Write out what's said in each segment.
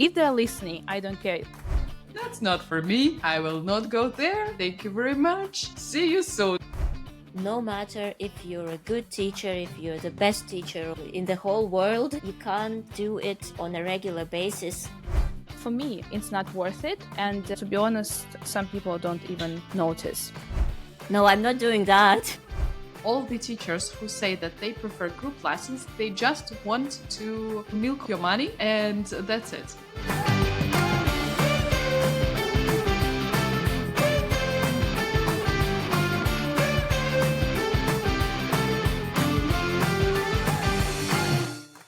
If they're listening, I don't care. That's not for me. I will not go there. Thank you very much. See you soon. No matter if you're a good teacher, if you're the best teacher in the whole world, you can't do it on a regular basis. For me, it's not worth it. And to be honest, some people don't even notice. No, I'm not doing that. All the teachers who say that they prefer group lessons, they just want to milk your money, and that's it.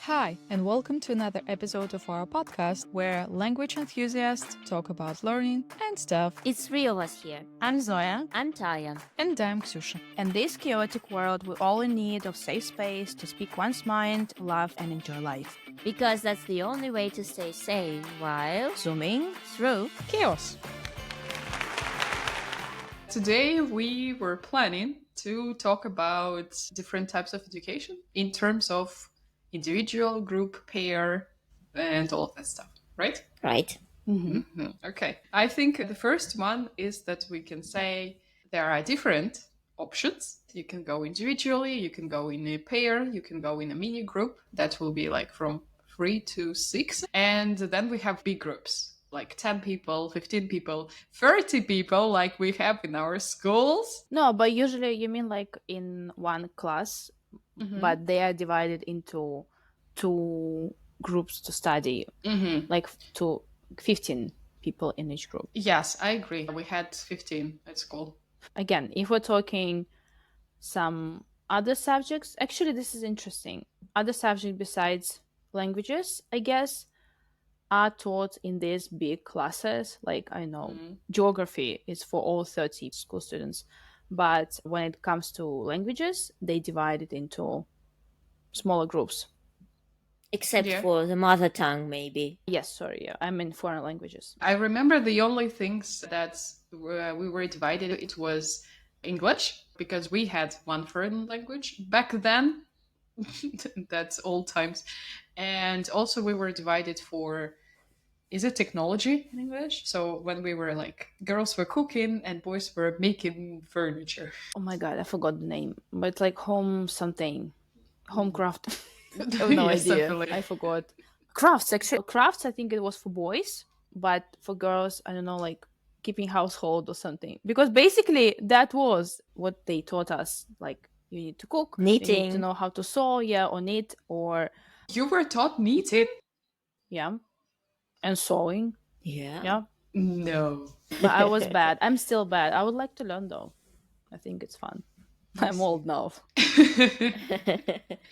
Hi, and welcome to another episode of our podcast where language enthusiasts talk about learning and stuff. It's three of us here. I'm Zoya. I'm Taya. And I'm Ksusha. In this chaotic world, we're all in need of safe space to speak one's mind, laugh, and enjoy life. Because that's the only way to stay sane while Zooming through Chaos. Today we were planning to talk about different types of education in terms of individual, group, pair, and all of that stuff, right? Right. Mm-hmm. Okay. I think the first one is that we can say there are different options. You can go individually, you can go in a pair, you can go in a mini group. That will be like from 3 to 6. And then we have big groups, like 10 people, 15 people, 30 people, like we have in our schools. No, but usually you mean like in one class, but they are divided into 2 groups to study, like to 15 people in each group. Yes, I agree. We had 15 at school. Again, if we're talking some other subjects, actually this is interesting. Other subjects besides languages, I guess, are taught in these big classes. Like, I know, geography is for all 30 school students. But when it comes to languages, they divide it into smaller groups. Except for the mother tongue, maybe. Yes, sorry, I mean foreign languages. I remember the only things that we were divided, it was English, because we had one foreign language back then. That's old times. And also we were divided for, is it technology in English? So when we were like, girls were cooking and boys were making furniture. Oh my god, I forgot the name. But it's like home something. Homecraft. I have no Yes, idea. definitely. I forgot. Crafts, actually. Crafts, I think it was for boys. But for girls, I don't know, like keeping household or something. Because basically that was what they taught us. Like you need to cook. Knitting. You need to know how to sew, or knit, or... You were taught knitting? Yeah. And sewing. Yeah. No. But I was bad. I'm still bad. I would like to learn though. I think it's fun. I'm old now.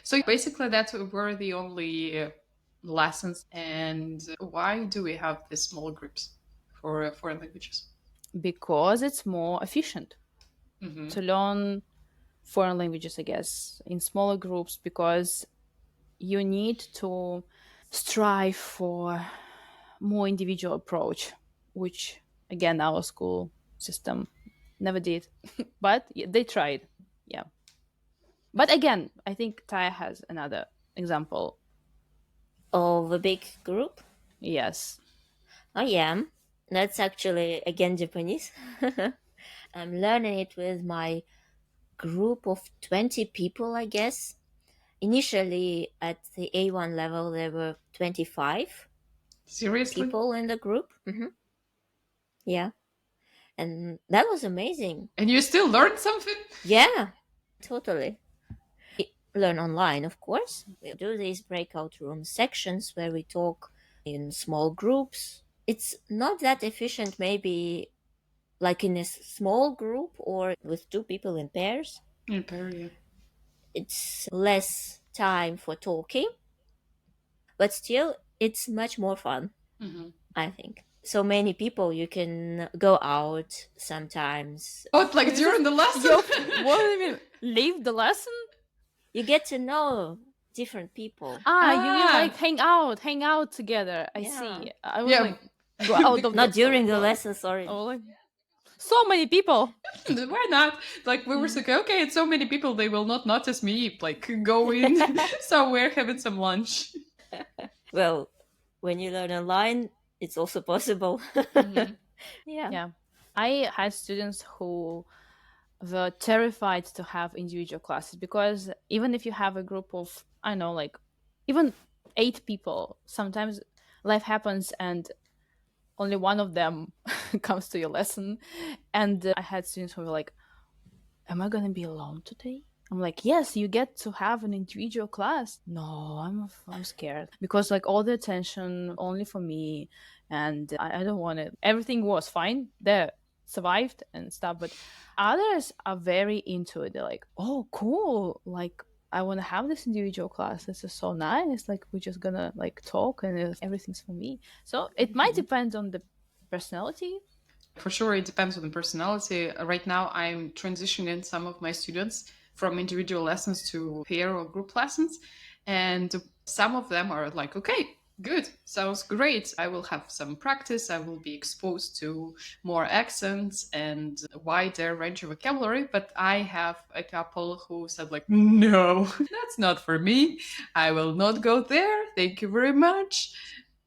So basically that were the only lessons. And why do we have these small groups for foreign languages? Because it's more efficient to learn foreign languages, I guess, in smaller groups, because you need to strive for more individual approach, which again our school system never did. But they tried. Yeah. But again, I think Taya has another example. Of a big group? Yes. I am. That's actually, again, Japanese. I'm learning it with my group of 20 people, I guess. Initially, at the A1 level, there were 25 Seriously? people in the group. Yeah. And that was amazing. And you still learned something? Yeah, totally. Learn online, of course. We do these breakout room sections where we talk in small groups. It's not that efficient, maybe like in a small group or with 2 people in pairs. In pair, yeah. It's less time for talking, but still it's much more fun, I think. So many people, you can go out sometimes. Oh, like during the lesson? What do you mean? Leave the lesson? You get to know different people. You mean like hang out together. I see. I was like, go out of Not during the lesson, sorry. Oh, like, so many people. Why not? Like we were like, okay, it's so many people, they will not notice me like going somewhere having some lunch. Well, when you learn online, it's also possible. Yeah. I had students who were terrified to have individual classes because even if you have a group of, I don't know, like even 8 people, sometimes life happens and only one of them comes to your lesson. And I had students who were like, am I going to be alone today? I'm like, yes, you get to have an individual class. No, I'm scared because like all the attention only for me, and I don't want it. Everything was fine. They survived and stuff, but others are very into it. They're like, oh, cool. Like I want to have this individual class. This is so nice. Like we're just gonna like talk and everything's for me. So it might depend on the personality. For sure, it depends on the personality. Right now, I'm transitioning some of my students from individual lessons to pair or group lessons. And some of them are like, okay, good, sounds great. I will have some practice. I will be exposed to more accents and a wider range of vocabulary. But I have a couple who said like, no, that's not for me. I will not go there. Thank you very much.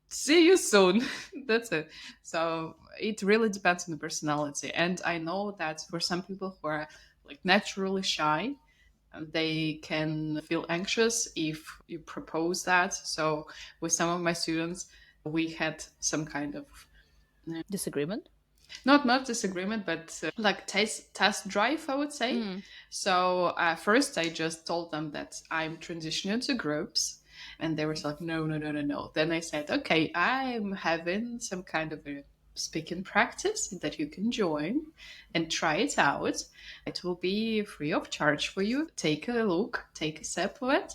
See you soon. That's it. So it really depends on the personality. And I know that for some people who are like naturally shy, they can feel anxious if you propose that. So with some of my students, we had some kind of Disagreement? not disagreement, but like test drive, I would say. So first I just told them that I'm transitioning to groups, and they were like, no. Then I said, okay, I'm having some kind of a speaking practice that you can join and try it out. It will be free of charge for you. Take a look, take a sip of it.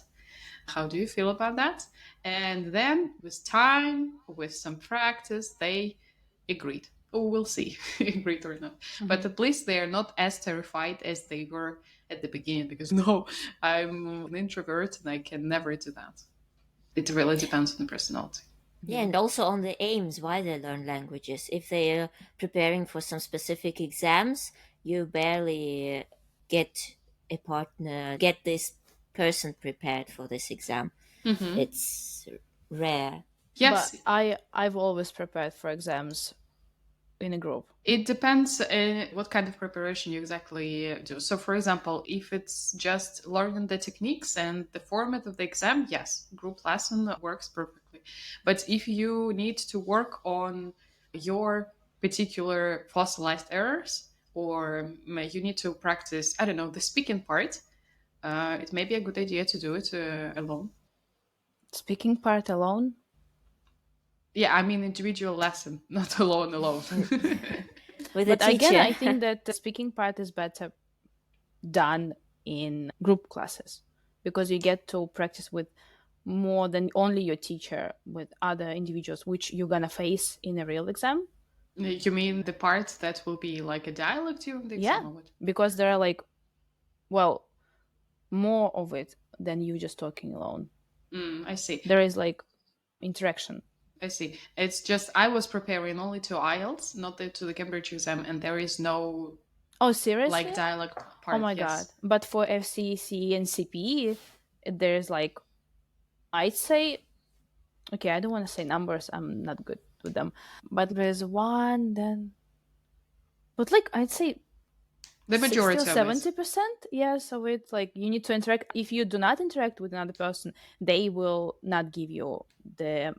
How do you feel about that? And then with time, with some practice, they agreed. Oh, we'll see, agreed or not. But at least they are not as terrified as they were at the beginning, because no, I'm an introvert and I can never do that. It really depends on the personality. Yeah, and also on the aims why they learn languages. If they are preparing for some specific exams, you barely get a partner, get this person prepared for this exam. It's rare. Yes, But I've always prepared for exams in a group. it depends what kind of preparation you exactly do. So, for example, if it's just learning the techniques and the format of the exam, yes, group lesson works perfectly. But if you need to work on your particular fossilized errors, or you need to practice, I don't know, the speaking part, it may be a good idea to do it alone. Speaking part alone? Yeah, I mean individual lesson, not alone. With a But teacher. again, I think that the speaking part is better done in group classes because you get to practice with more than only your teacher, with other individuals which you're gonna face in a real exam. You mean the part that will be like a dialogue during the exam? Yeah, Or what? because there are like, well, more of it than you just talking alone. I see. There is like interaction. I see. It's just I was preparing only to IELTS, not to the Cambridge exam, and there is no Oh, seriously? like dialogue part. Oh my yes. god. But for FCC and CPE, there's like, I'd say, okay, I don't want to say numbers, I'm not good with them, but there's one, then, but like, I'd say The majority 60 or of it. 70%. Yeah, so it's like you need to interact. If you do not interact with another person, they will not give you the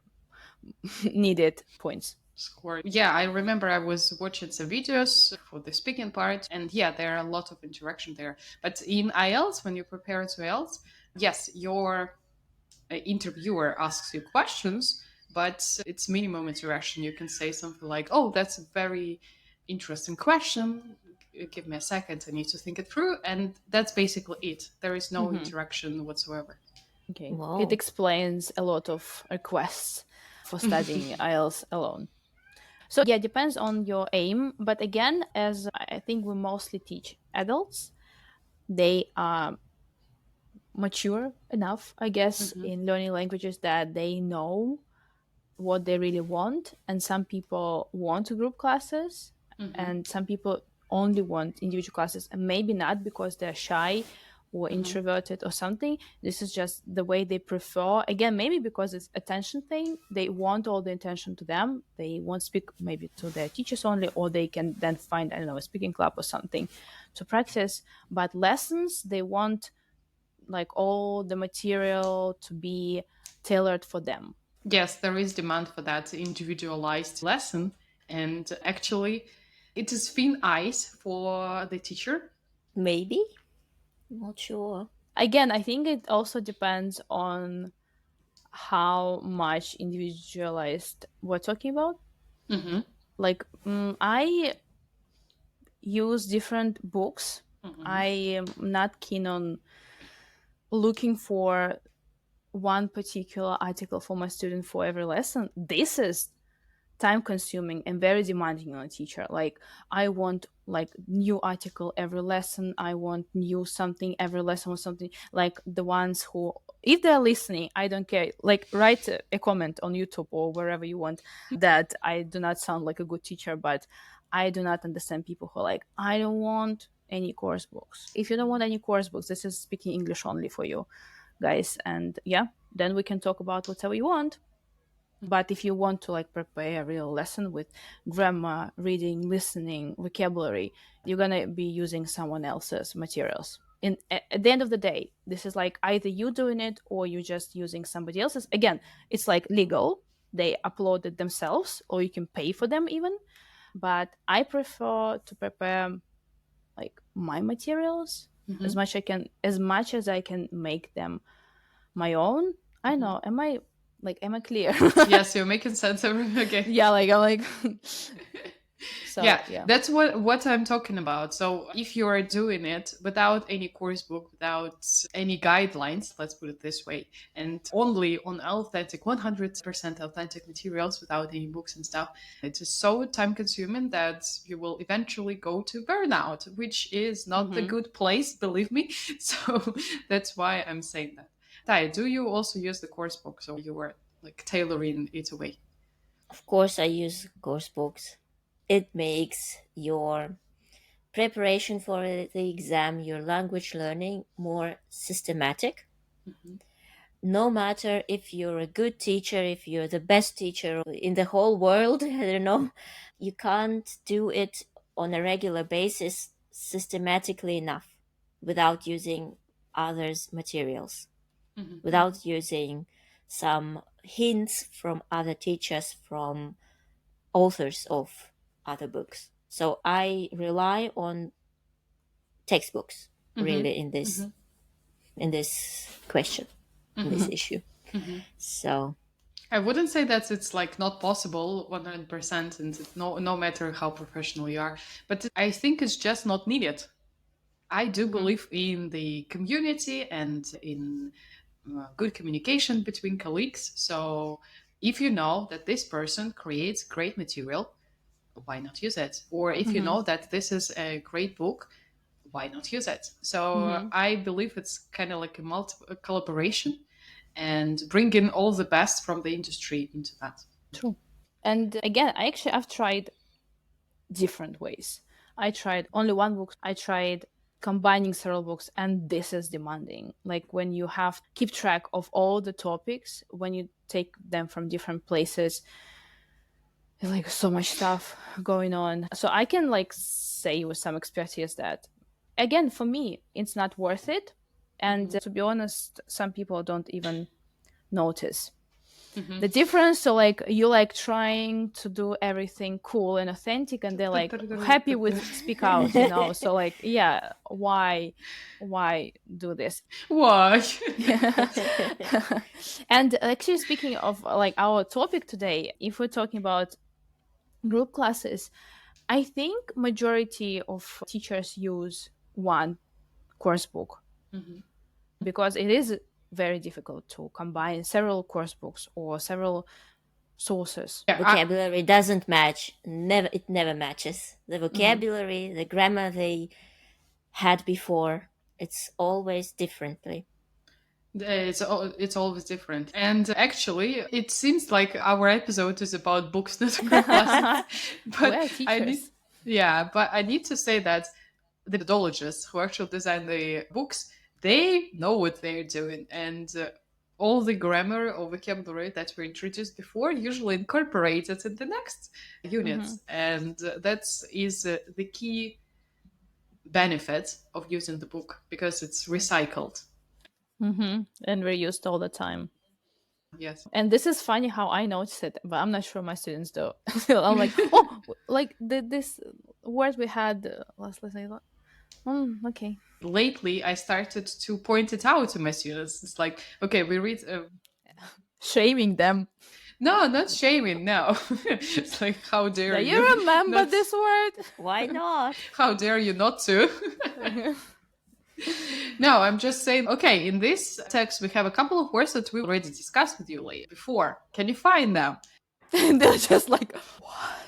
needed points. Score. Yeah, I remember I was watching some videos for the speaking part, and yeah, there are a lot of interaction there. But in IELTS, when you prepare to IELTS, yes, your interviewer asks you questions, but it's minimum interaction. You can say something like, "Oh, that's a very interesting question. Give me a second. I need to think it through," and that's basically it. There is no interaction whatsoever. Okay. Wow. It explains a lot of requests for studying IELTS alone. So yeah, it depends on your aim. But again, as I think we mostly teach adults, they are mature enough, I guess, in learning languages that they know what they really want. And some people want group classes, and some people only want individual classes, and maybe not because they're shy or introverted or something. This is just the way they prefer. Again, maybe because it's attention thing, they want all the attention to them. They won't speak maybe to their teachers only, or they can then find, I don't know, a speaking club or something to practice. But lessons, they want like all the material to be tailored for them. Yes, there is demand for that individualized lesson. And actually, it is thin ice for the teacher. Maybe. Not sure. Again, I think it also depends on how much individualized we're talking about. Like, I use different books. I am not keen on looking for one particular article for my student for every lesson. This is time consuming and very demanding on a teacher. Like, I want like new article every lesson. I want new something every lesson or something. Like the ones who, if they're listening, I don't care. Like, write a comment on YouTube or wherever you want that I do not sound like a good teacher, but I do not understand people who are like, I don't want any course books. If you don't want any course books, this is speaking English only for you guys. And yeah, then we can talk about whatever you want. But if you want to like prepare a real lesson with grammar, reading, listening, vocabulary, you're gonna be using someone else's materials. And at the end of the day, this is like either you doing it or you're just using somebody else's. Again, it's like legal. They upload it themselves, or you can pay for them even. But I prefer to prepare like my materials as much as I can make them my own. I know. Am I clear? Yes, you're making sense of it. Okay. Yeah, like I'm like so yeah, that's what I'm talking about. So if you are doing it without any course book, without any guidelines, let's put it this way, and only on authentic 100% authentic materials without any books and stuff, it is so time consuming that you will eventually go to burnout, which is not a good place, believe me. So that's why I'm saying that. Tai, do you also use the course books, or you were like tailoring it away? Of course, I use course books. It makes your preparation for the exam, your language learning, more systematic. No matter if you're a good teacher, if you're the best teacher in the whole world, I don't know, you can't do it on a regular basis systematically enough without using others' materials, without using some hints from other teachers, from authors of other books. So I rely on textbooks really in this question, in this issue. So I wouldn't say that it's like not possible 100%, and no matter how professional you are, but I think it's just not needed. I do believe in the community and in good communication between colleagues. So if you know that this person creates great material, why not use it? Or if you know that this is a great book, why not use it? So I believe it's kind of like a collaboration and bring in all the best from the industry into that. True. And again, I've tried different ways. I tried only one book. I tried combining several books, and this is demanding. Like when you have to keep track of all the topics, when you take them from different places, there's like so much stuff going on. So I can like say with some expertise that, again, for me, it's not worth it. And to be honest, some people don't even notice the difference. So like you like trying to do everything cool and authentic, and they're like happy with speak out, you know. So like, yeah, why do this? Why? And actually, speaking of like our topic today, if we're talking about group classes, I think majority of teachers use one course book because it is very difficult to combine several course books or several sources. Vocabulary doesn't match. It never matches. The vocabulary, the grammar they had before, it's always differently. It's always different. And actually, it seems like our episode is about books, not group classes. But I need to say that the methodologists who actually design the books, They know what they're doing, and all the grammar or vocabulary that were introduced before usually incorporated in the next units, and that is the key benefit of using the book, because it's recycled. And reused all the time. Yes. And this is funny how I noticed it, but I'm not sure my students do. I'm like, oh, like this word we had last lesson. Okay. Lately, I started to point it out to my students. It's like, okay, we read. Shaming them. No, not shaming. No, it's like, how dare Do you? you remember not... this word? Why not? How dare you not to? No, I'm just saying, okay, in this text, we have a couple of words that we already discussed with you before. Can you find them? And they're just like, what?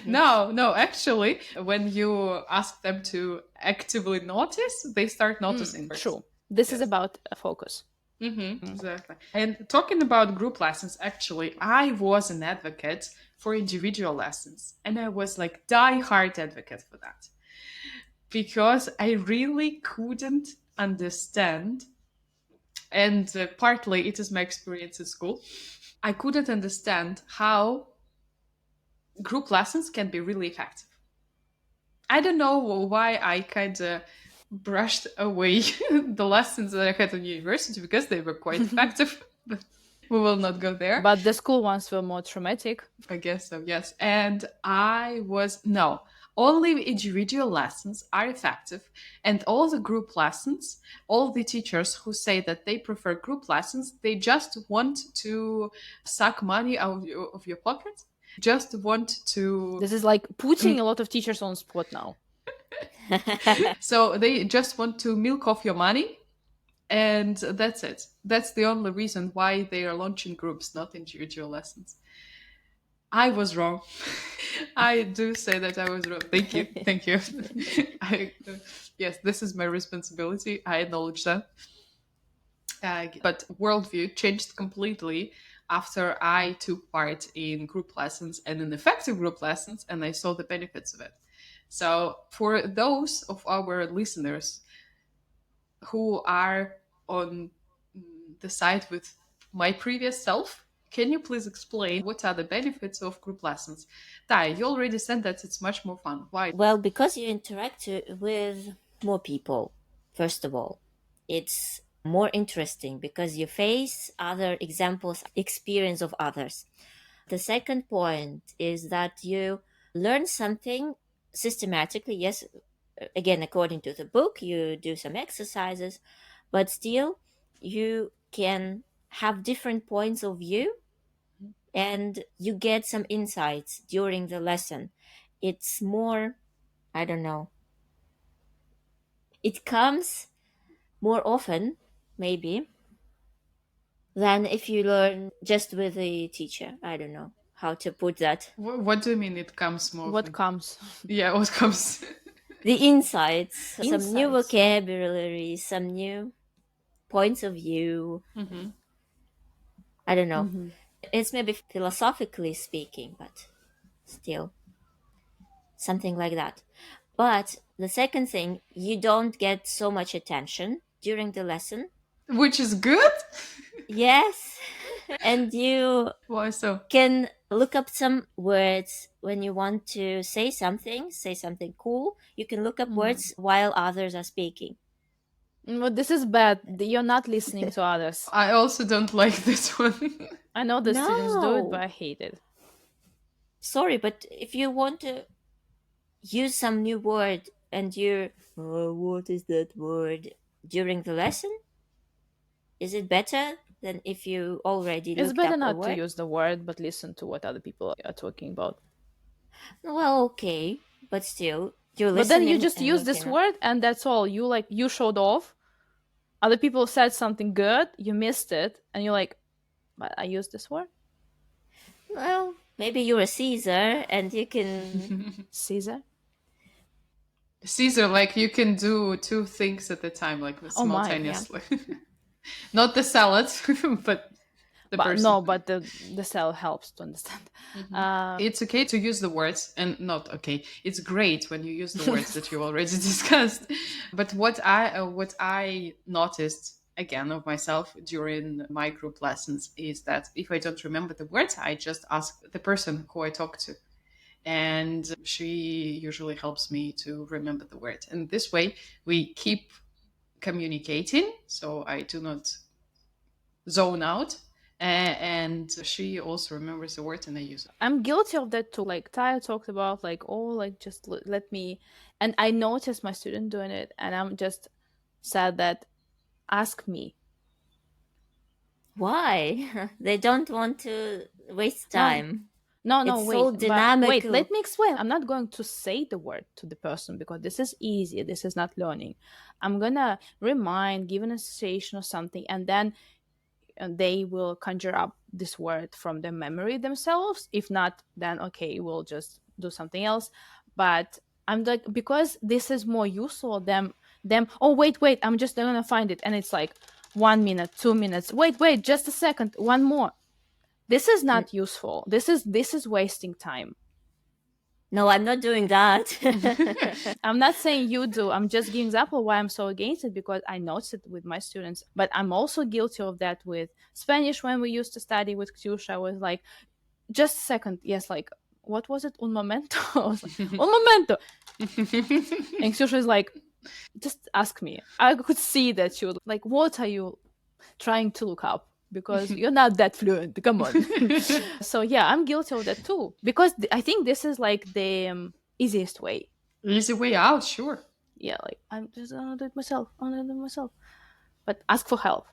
No, actually, when you ask them to actively notice, they start noticing. True. This is about a focus. Exactly. And talking about group lessons, actually, I was an advocate for individual lessons. And I was like die-hard advocate for that. Because I really couldn't understand, and partly it is my experience in school, I couldn't understand how group lessons can be really effective. I don't know why I kind of brushed away the lessons that I had in university, because they were quite effective. But we will not go there. But the school ones were more traumatic. I guess so, yes. And only individual lessons are effective, and all the group lessons, all the teachers who say that they prefer group lessons, they just want to suck money out of your pocket, just want to... This is like putting a lot of teachers on spot now. So they just want to milk off your money, and that's it. That's the only reason why they are launching groups, not individual lessons. I was wrong. I do say that I was wrong. Thank you. Yes, this is my responsibility. I acknowledge that. But worldview changed completely after I took part in group lessons and in effective group lessons, and I saw the benefits of it. So for those of our listeners who are on the side with my previous self, can you please explain what are the benefits of group lessons? Tai, you already said that it's much more fun. Why? Well, because you interact with more people, first of all. It's more interesting because you face other examples, experience of others. The second point is that you learn something systematically. Yes, again, according to the book, you do some exercises, but still you can have different points of view, and you get some insights during the lesson. It's more, I don't know, it comes more often, maybe, than if you learn just with a teacher. I don't know how to put that. What do you mean it comes more? What comes? Yeah, what comes? The insights, some new vocabulary, some new points of view. I don't know. It's maybe philosophically speaking, but still something like that. But the second thing, you don't get so much attention during the lesson. Which is good? Yes. And you Why so? can look up some words when you want to say something cool. You can look up words while others are speaking. Well, this is bad. You're not listening to others. I also don't like this one. I know the students do it, No. but I hate it. Sorry, but if you want to use some new word and you're, what is that word, during the lesson, is it better than if you already It's looked better up a not word? to use the word, but listen to what other people are talking about. Well, okay, but still, you're But then you listening just and use you this can- word, and that's all. You showed off. Other people said something good, you missed it, and you're like, but I used this word? Well, maybe you're a Caesar and you can... Caesar? Caesar, like you can do two things at a time, like Oh my, simultaneously. Not the salad, but But the cell helps to understand. It's okay to use the words, and not okay. It's great when you use the words that you already discussed. But what I noticed again of myself during my group lessons is that if I don't remember the words, I just ask the person who I talk to, and she usually helps me to remember the word. And this way, we keep communicating, so I do not zone out. And she also remembers the word and I use it. I'm guilty of that too. Like Taya talked about, just let me. And I noticed my student doing it, and I'm just sad that ask me. Why? They don't want to waste time. No, it's wait. So dynamic. Wait, let me explain. I'm not going to say the word to the person because this is easy. This is not learning. I'm gonna give an association or something, and then they will conjure up this word from their memory themselves. If not, then okay, we'll just do something else. But I'm like, because this is more useful than them. Oh, wait, I'm just gonna find it, and it's like 1 minute, 2 minutes. Wait, just a second, one more. This is not useful. This is wasting time. No, I'm not doing that. I'm not saying you do. I'm just giving example why I'm so against it, because I noticed it with my students. But I'm also guilty of that with Spanish. When we used to study with Ksyusha, I was like, just a second. Yes, like, what was it? Un momento? I was like, un momento. And Ksyusha is like, just ask me. I could see that she was like, what are you trying to look up? Because you're not that fluent. Come on. So yeah, I'm guilty of that too. Because I think this is like the easiest way. Easy way out, sure. Yeah, like I'm just gonna do it myself. But ask for help.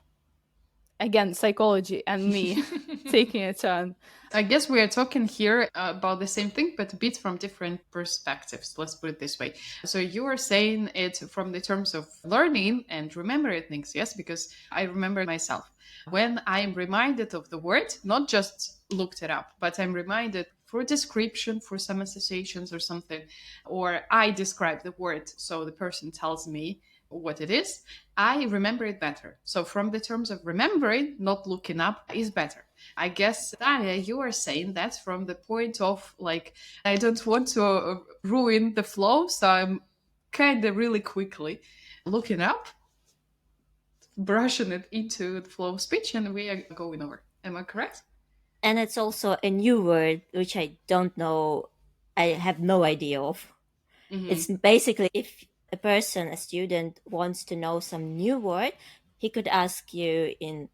Again, psychology and me taking a turn. I guess we are talking here about the same thing, but a bit from different perspectives. Let's put it this way. So you are saying it from the terms of learning and remembering things, yes? Because I remember myself. When I'm reminded of the word, not just looked it up, but I'm reminded for description, for some associations or something, or I describe the word, so the person tells me what it is, I remember it better. So from the terms of remembering, not looking up is better. I guess, Daria, you are saying that from the point of like, I don't want to ruin the flow, so I'm kind of really quickly looking up, brushing it into the flow of speech, and we are going over. Am I correct? And it's also a new word, which I don't know, I have no idea of. Mm-hmm. It's basically if a student wants to know some new word, he could ask you in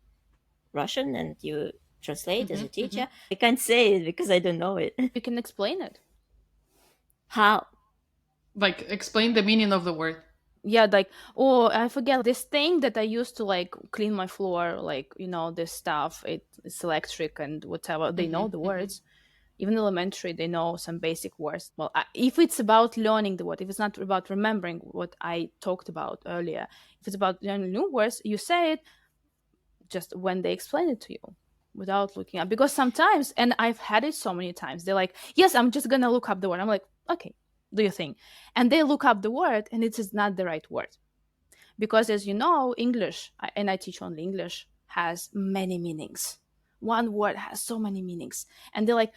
Russian and you translate as a teacher. I can't say it because I don't know it. You can explain it. How? Like, explain the meaning of the word. Yeah, like, oh, I forget this thing that I used to like clean my floor, like, this stuff, it's electric and whatever. They know the words. Even elementary, they know some basic words. Well, if it's about learning the word, if it's not about remembering what I talked about earlier, if it's about learning new words, you say it just when they explain it to you without looking up. Because sometimes, and I've had it so many times, they're like, yes, I'm just going to look up the word. I'm like, okay, do your thing. And they look up the word and it is not the right word. Because as you know, English, and I teach only English, has many meanings. One word has so many meanings. And they're like,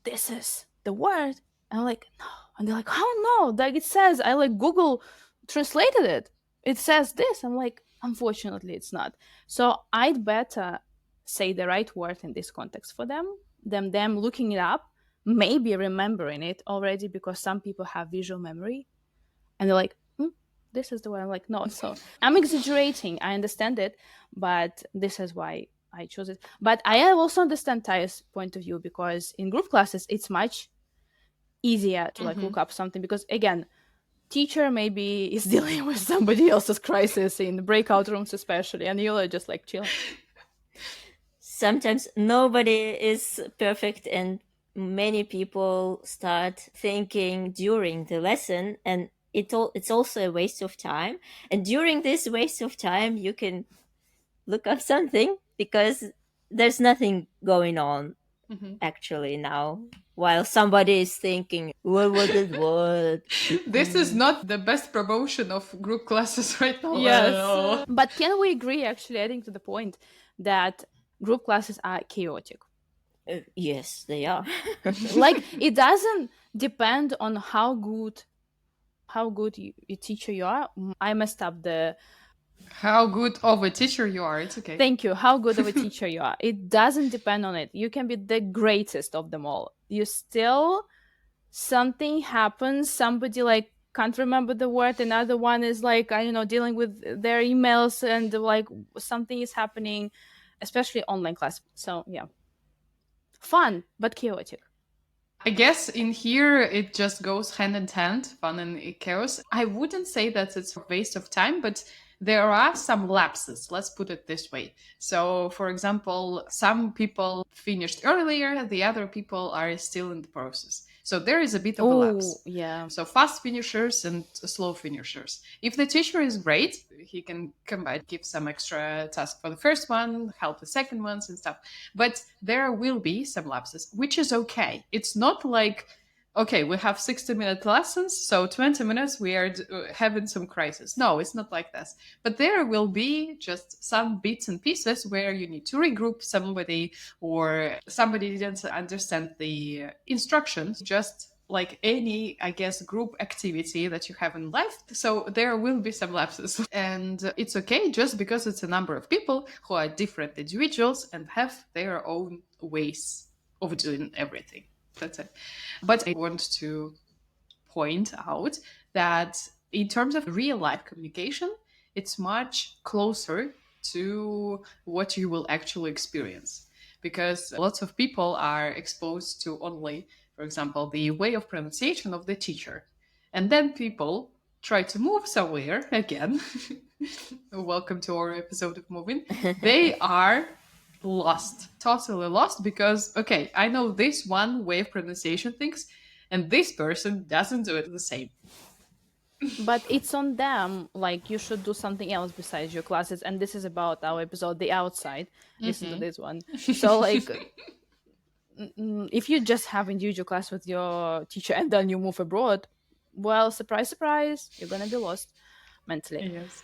this is the word. And I'm like, no. And they're like, how no? Like it says, I like Google translated it. It says this. I'm like, unfortunately, it's not. So I'd better say the right word in this context for them than them looking it up, maybe remembering it already, because some people have visual memory. And they're like, this is the word. I'm like, no. So I'm exaggerating. I understand it. But this is why I chose it. But I also understand Taya's point of view, because in group classes, it's much easier to like look up something, because again, teacher maybe is dealing with somebody else's crisis in the breakout rooms especially, and you're just like chilling. Sometimes nobody is perfect and many people start thinking during the lesson, and it's also a waste of time. And during this waste of time, you can look up something because there's nothing going on actually now, while somebody is thinking, what was it? This is not the best promotion of group classes right now. Yes. But can we agree, actually, adding to the point, that group classes are chaotic. Yes, they are. Like, it doesn't depend on how good a teacher you are. I messed up the How good of a teacher you are, it's okay. Thank you. How good of a teacher you are. It doesn't depend on it. You can be the greatest of them all. You still, something happens. Somebody like can't remember the word. Another one is like, I don't know, dealing with their emails, and like something is happening, especially online class. So yeah, fun but chaotic. I guess in here it just goes hand in hand, fun and chaos. I wouldn't say that it's a waste of time, but there are some lapses, let's put it this way. So, for example, some people finished earlier, the other people are still in the process. So there is a bit of a lapse. Yeah. So fast finishers and slow finishers. If the teacher is great, he can come by, give some extra task for the first one, help the second ones and stuff. But there will be some lapses, which is okay. It's not like, okay, we have 60-minute lessons, so 20 minutes we are having some crisis. No, it's not like this. But there will be just some bits and pieces where you need to regroup somebody, or somebody didn't understand the instructions, just like any, I guess, group activity that you have in life. So there will be some lapses. And it's okay, just because it's a number of people who are different individuals and have their own ways of doing everything. That's it. But I want to point out that in terms of real life communication, it's much closer to what you will actually experience. Because lots of people are exposed to only, for example, the way of pronunciation of the teacher. And then people try to move somewhere again. Welcome to our episode of moving. They are lost, totally lost, because, okay, I know this one way of pronunciation things, and this person doesn't do it the same. But it's on them. Like, you should do something else besides your classes. And this is about our episode, The Outside. Listen to this one. So, like, if you just have individual class with your teacher and then you move abroad, well, surprise, surprise, you're gonna be lost mentally. Yes.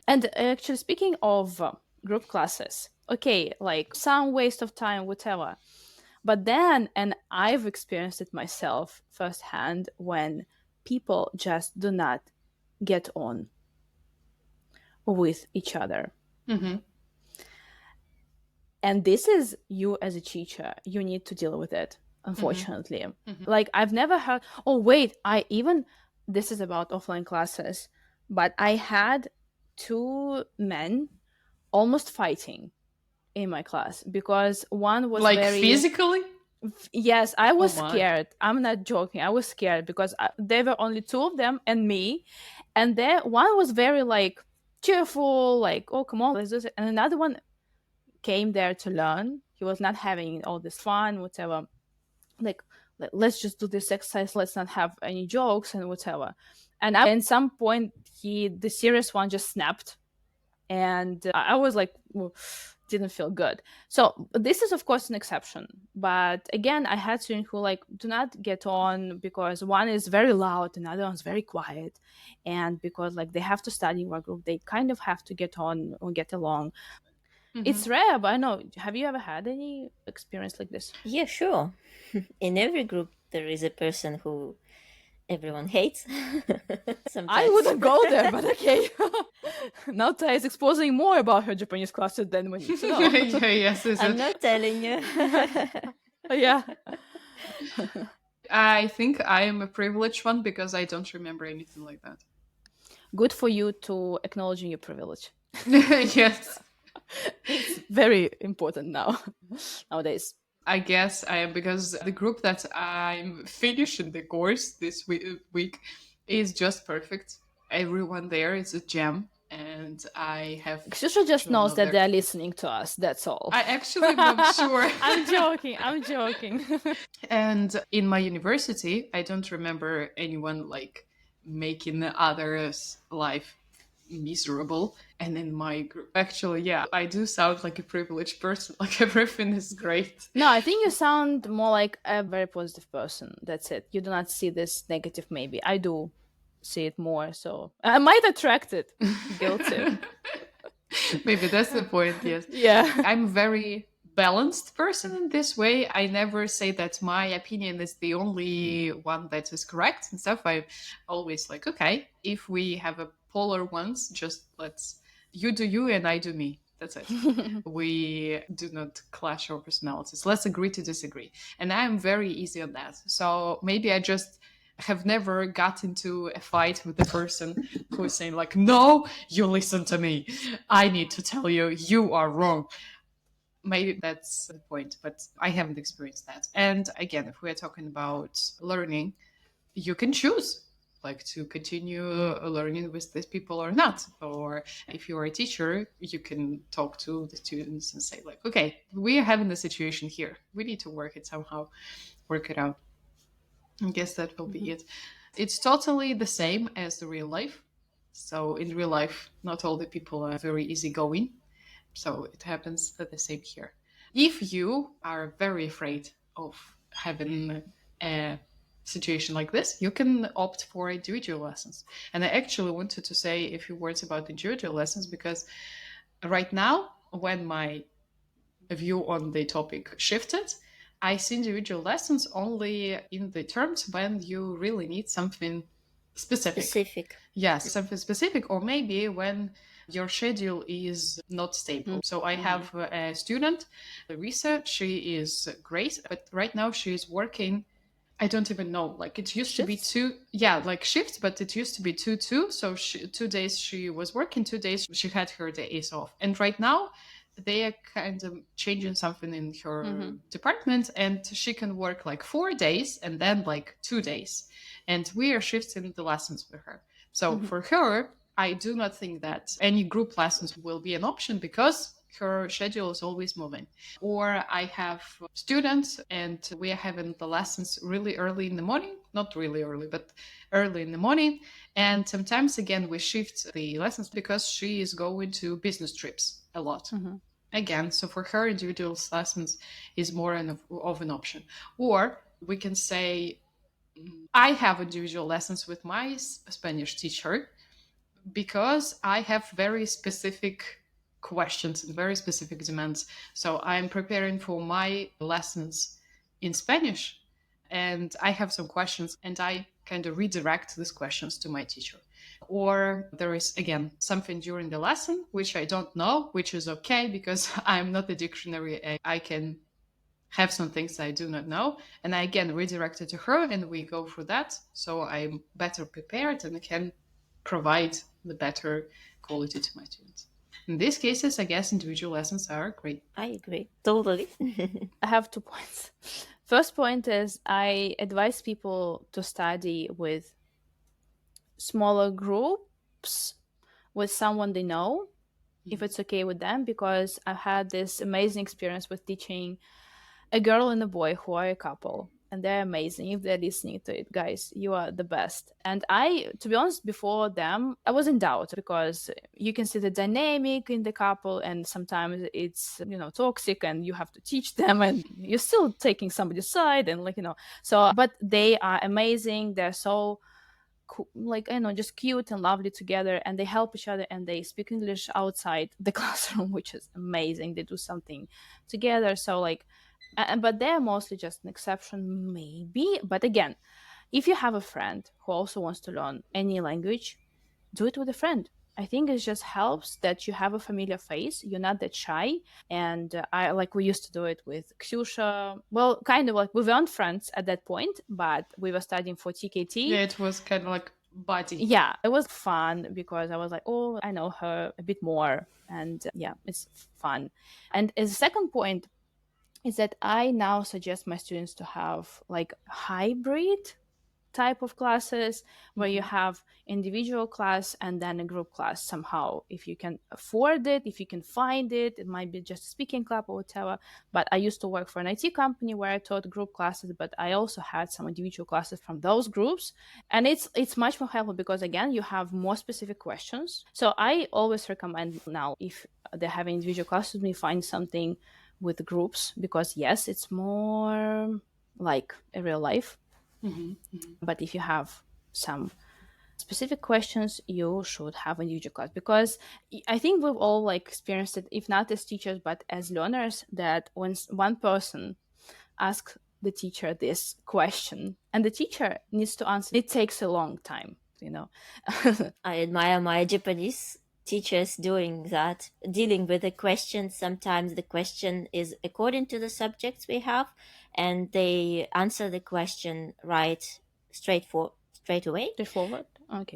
And actually, speaking of group classes, okay, like some waste of time, whatever. But then, and I've experienced it myself firsthand, when people just do not get on with each other. Mm-hmm. And this is, you as a teacher, you need to deal with it, unfortunately. Mm-hmm. Like, I've never heard, this is about offline classes, but I had 2 men almost fighting in my class because one was like very physically. Yes, I was scared. I'm not joking. I was scared because there were only 2 of them and me, and there one was very like cheerful, like, oh, come on, let's do it. And another one came there to learn. He was not having all this fun, whatever. Like, let's just do this exercise. Let's not have any jokes and whatever. And at some point, the serious one just snapped, and I was like, didn't feel good. So this is, of course, an exception. But again, I had students who like do not get on because one is very loud, another one's very quiet, and because like they have to study in one group, they kind of have to get on or get along. It's rare, but I know. Have you ever had any experience like this? Yeah, sure. In every group, there is a person who everyone hates. I wouldn't go there, but okay. Now Taya is exposing more about her Japanese classes than we need to know. Yes, I'm not telling you. Yeah. I think I am a privileged one because I don't remember anything like that. Good for you to acknowledging your privilege. Yes. It's very important nowadays. I guess I am, because the group that I'm finishing the course this week is just perfect. Everyone there is a gem, and I have... Ksyusha just knows that they're listening to us, that's all. I actually am not sure. I'm joking. And in my university, I don't remember anyone like making others' life miserable. And in my group, actually, yeah, I do sound like a privileged person. Like, everything is great. No, I think you sound more like a very positive person. That's it. You do not see this negative, maybe. I do see it more, so I might attract it. Guilty. Maybe that's the point, yes. Yeah. I'm a very balanced person in this way. I never say that my opinion is the only one that is correct and stuff. I always like, okay, if we have a polar ones, just let's, you do you and I do me. That's it. We do not clash our personalities. Let's agree to disagree. And I am very easy on that. So maybe I just have never got into a fight with the person who is saying like, no, you listen to me. I need to tell you, you are wrong. Maybe that's the point, but I haven't experienced that. And again, if we're talking about learning, you can choose like to continue learning with these people or not. Or if you're a teacher, you can talk to the students and say like, okay, we are having the situation here. We need to work it somehow, work it out. I guess that will be it. It's totally the same as the real life. So in real life, not all the people are very easygoing. So it happens the same here. If you are very afraid of having a situation like this, you can opt for individual lessons. And I actually wanted to say a few words about individual lessons because right now, when my view on the topic shifted, I see individual lessons only in the terms when you really need something specific. Yes, something specific, or maybe when your schedule is not stable. So I have a student, Larissa, she is great, but right now she is working, I don't even know, like it used to be like shifts, but it used to be 2-2. So 2 days she was working, 2 days she had her days off. And right now they are kind of changing something in her department, and she can work like 4 days and then like 2 days. And we are shifting the lessons with her. So for her, I do not think that any group lessons will be an option because her schedule is always moving. Or I have students and we are having the lessons really early in the morning, not really early, but early in the morning. And sometimes again, we shift the lessons because she is going to business trips a lot. Again, so for her, individual lessons is more of an option. Or we can say, I have individual lessons with my Spanish teacher because I have very specific questions and very specific demands. So I'm preparing for my lessons in Spanish and I have some questions and I kind of redirect these questions to my teacher. Or there is, again, something during the lesson which I don't know, which is okay because I'm not a dictionary. I can have some things I do not know. And I again redirect it to her and we go through that. So I'm better prepared and can provide the better quality to my students. In these cases, I guess individual lessons are great. I agree. Totally. I have 2 points. First point is I advise people to study with smaller groups with someone they know, if it's okay with them, because I've had this amazing experience with teaching a girl and a boy who are a couple. And they're amazing. If they're listening to it, guys, you are the best. And I, to be honest, before them, I was in doubt because you can see the dynamic in the couple and sometimes it's, toxic and you have to teach them and you're still taking somebody's side and so, but they are amazing. They're so just cute and lovely together, and they help each other and they speak English outside the classroom, which is amazing. They do something together. So but they're mostly just an exception, maybe. But again, if you have a friend who also wants to learn any language, do it with a friend. I think it just helps that you have a familiar face. You're not that shy. And we used to do it with Ksyusha. Well, kind of we weren't friends at that point, but we were studying for TKT. Yeah, it was kind of like buddy. Yeah, it was fun because I was like, oh, I know her a bit more. And it's fun. And as a second point, is that I now suggest my students to have hybrid type of classes where you have individual class and then a group class somehow. If you can afford it, if you can find it, it might be just a speaking club or whatever. But I used to work for an IT company where I taught group classes, but I also had some individual classes from those groups. And it's much more helpful because again, you have more specific questions. So I always recommend now, if they're having individual classes with me, find something with groups because yes, it's more like a real life. But if you have some specific questions, you should have individual class, because I think we've all like experienced it, if not as teachers but as learners, that when one person asks the teacher this question and the teacher needs to answer, it takes a long time, I admire my Japanese teachers doing that, dealing with the question. Sometimes the question is according to the subjects we have, and they answer the question straight away.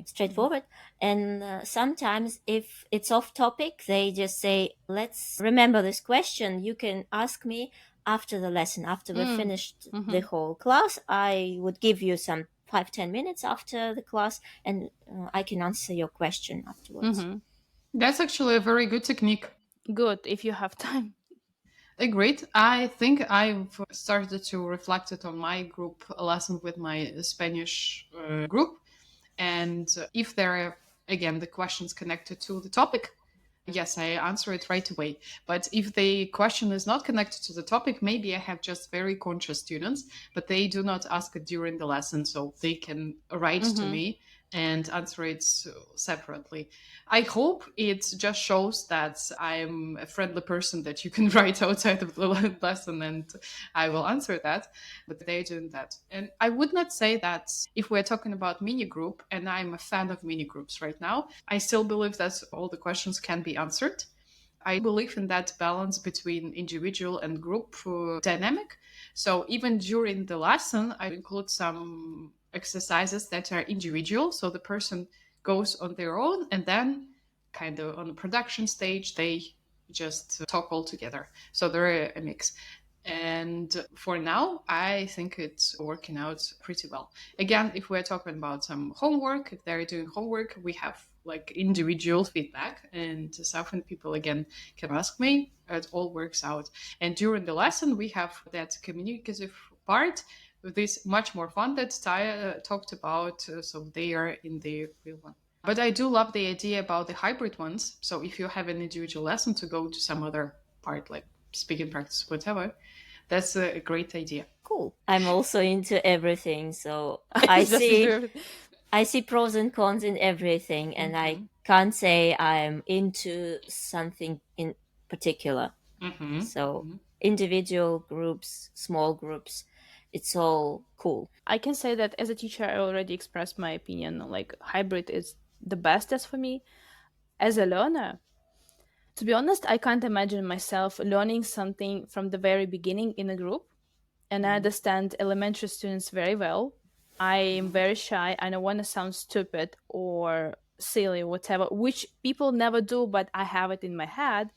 Straightforward. And sometimes if it's off topic, they just say, let's remember this question. You can ask me after the lesson, after we finished the whole class. I would give you some 5-10 minutes after the class, and I can answer your question afterwards. That's actually a very good technique. Good, if you have time. Agreed. I think I've started to reflect it on my group lesson with my Spanish group. And if there are, again, the questions connected to the topic, yes, I answer it right away. But if the question is not connected to the topic, maybe I have just very conscious students, but they do not ask it during the lesson, so they can write to me and answer it separately. I hope it just shows that I'm a friendly person that you can write outside of the lesson and I will answer that, but they're doing that. And I would not say that if we're talking about mini group, and I'm a fan of mini groups right now, I still believe that all the questions can be answered. I believe in that balance between individual and group dynamic. So even during the lesson, I include some exercises that are individual. So the person goes on their own, and then kind of on the production stage, they just talk all together. So they're a mix. And for now, I think it's working out pretty well. Again, if we're talking about some homework, if they're doing homework, we have like individual feedback, and often people again can ask me. It all works out. And during the lesson, we have that communicative part. This much more fun that Taya talked about, so they are in the real one. But I do love the idea about the hybrid ones. So if you have an individual lesson to go to some other part, like speaking practice, whatever, that's a great idea. Cool. I'm also into everything, so I see pros and cons in everything, and I can't say I'm into something in particular. So individual groups, small groups, it's all cool. I can say that as a teacher, I already expressed my opinion. Like, hybrid is the best as for me. As a learner, to be honest, I can't imagine myself learning something from the very beginning in a group. And I understand elementary students very well. I am very shy. I don't want to sound stupid or silly or whatever, which people never do, but I have it in my head.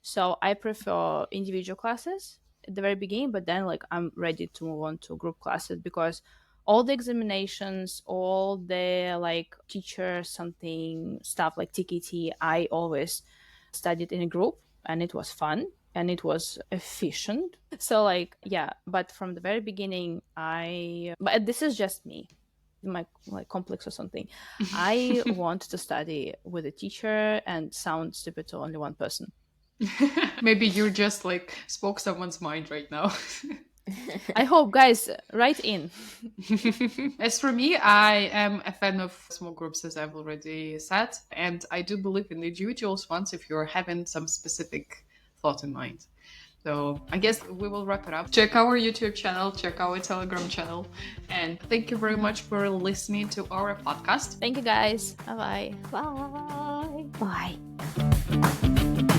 So I prefer individual classes at the very beginning, but then like I'm ready to move on to group classes, because all the examinations, all the like teacher something stuff like TKT, I always studied in a group, and it was fun and it was efficient. So like, yeah, but from the very beginning, but this is just me, my like complex or something. I want to study with a teacher and sound stupid to only one person. Maybe you just like spoke someone's mind right now. I hope, guys, write in. As for me, I am a fan of small groups, as I've already said, and I do believe in the individuals ones if you're having some specific thought in mind. So I guess we will wrap it up. Check our YouTube channel, check our Telegram channel, and thank you very much for listening to our podcast. Thank you, guys. Bye-bye. Bye. Bye.